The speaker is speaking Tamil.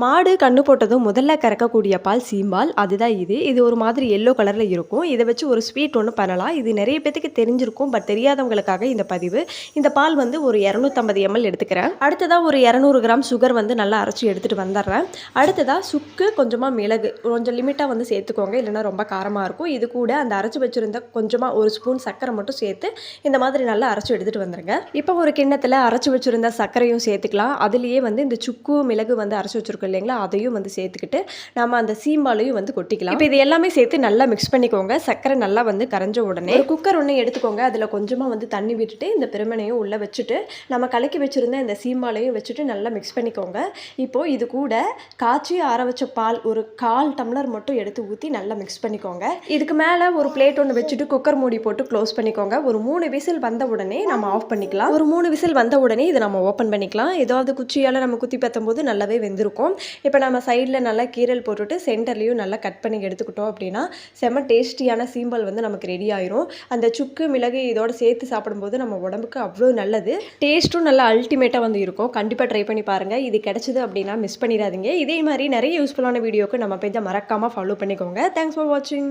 மாடு கண்ணு போட்டதும் முதல்ல கறக்கக்கூடிய பால் சீம்பால். அதுதான் இது. இது ஒரு மாதிரி எல்லோ கலர்ல இருக்கும். இத வச்சு ஒரு ஸ்வீட் ஒண்ணு பண்ணலாம். இது நெறைய பேத்துக்கு தெரிஞ்சிருக்கும். பட் தெரியாதவங்களுக்காக இந்த பதிவு. இந்த பால் வந்து ஒரு 250 ml எடுத்துக்கிறேன். அடுத்ததா ஒரு 200 கிராம் சுகர் வந்து நல்லா அரைச்சு எடுத்துட்டு வந்துடுறேன். அடுத்ததா சுக்கு, கொஞ்சமா மிளகு கொஞ்சம் லிமிட்டா வந்து சேர்த்துக்கோங்க. இல்லைன்னா ரொம்ப காரமா இருக்கும். இது கூட அந்த அரைச்சு வச்சிருந்த கொஞ்சமா ஒரு ஸ்பூன் சர்க்கரை மட்டும் சேர்த்து இந்த மாதிரி நல்லா அரைச்சு எடுத்துட்டு வந்துருங்க. இப்போ ஒரு கிண்ணத்துல அரைச்சு வச்சிருந்த சர்க்கரையும் சேர்த்துக்கலாம். அதுலயே வந்து இந்த சுக்கு, மிளகு வந்து அரைச்சு வச்சிருக்கோம் இல்லைங்களா, அதையும் வந்து சேர்த்துக்கிட்டு நம்ம அந்த சீம்பாலையும் வந்து கொட்டிக்கலாம். இப்போ இது எல்லாமே சேர்த்து நல்லா மிக்ஸ் பண்ணிக்கோங்க. சர்க்கரை நல்லா வந்து கரைஞ்ச உடனே ஒரு குக்கர் ஒன்று எடுத்துக்கோங்க. அதில் கொஞ்சமாக வந்து தண்ணி விட்டுட்டு இந்த பெருமனையும் உள்ளே வச்சுட்டு நம்ம கலக்கி வச்சுருந்த இந்த சீம்பாலையும் வச்சுட்டு நல்லா மிக்ஸ் பண்ணிக்கோங்க. இப்போது இது கூட காய்ச்சி ஆற வச்ச பால் ஒரு 1/4 டம்ளர் மட்டும் எடுத்து ஊற்றி நல்லா மிக்ஸ் பண்ணிக்கோங்க. இதுக்கு மேலே ஒரு பிளேட் ஒன்று வச்சுட்டு குக்கர் மூடி போட்டு க்ளோஸ் பண்ணிக்கோங்க. ஒரு 3 விசில் வந்த உடனே நம்ம ஆஃப் பண்ணிக்கலாம். ஒரு 3 விசில் வந்த உடனே இதை நம்ம ஓப்பன் பண்ணிக்கலாம். ஏதாவது குச்சியால் நம்ம குத்தி பத்தும்போது நல்லாவே வெந்திருக்கும். இப்போ நம்ம சைடில் நல்லா கீரல் போட்டுட்டு சென்டர்லேயும் நல்லா கட் பண்ணி எடுத்துக்கிட்டோம் அப்படின்னா செம்ம டேஸ்டியான சீம்பால் வந்து நமக்கு ரெடி ஆயிரும். அந்த சுக்கு, மிளகு இதோட சேர்த்து சாப்பிடும்போது நம்ம உடம்புக்கு அவ்வளோ நல்லது. டேஸ்ட்டும் நல்லா அல்டிமேட்டாக வந்து இருக்கும். கண்டிப்பாக ட்ரை பண்ணி பாருங்கள். இது கிடைச்சது அப்படின்னா மிஸ் பண்ணிடாதீங்க. இதே மாதிரி நிறைய யூஸ்ஃபுல்லான வீடியோக்கு நம்ம பேஜை மறக்காமல் ஃபாலோ பண்ணிக்கோங்க. தேங்க்ஸ் ஃபார் வாட்சிங்.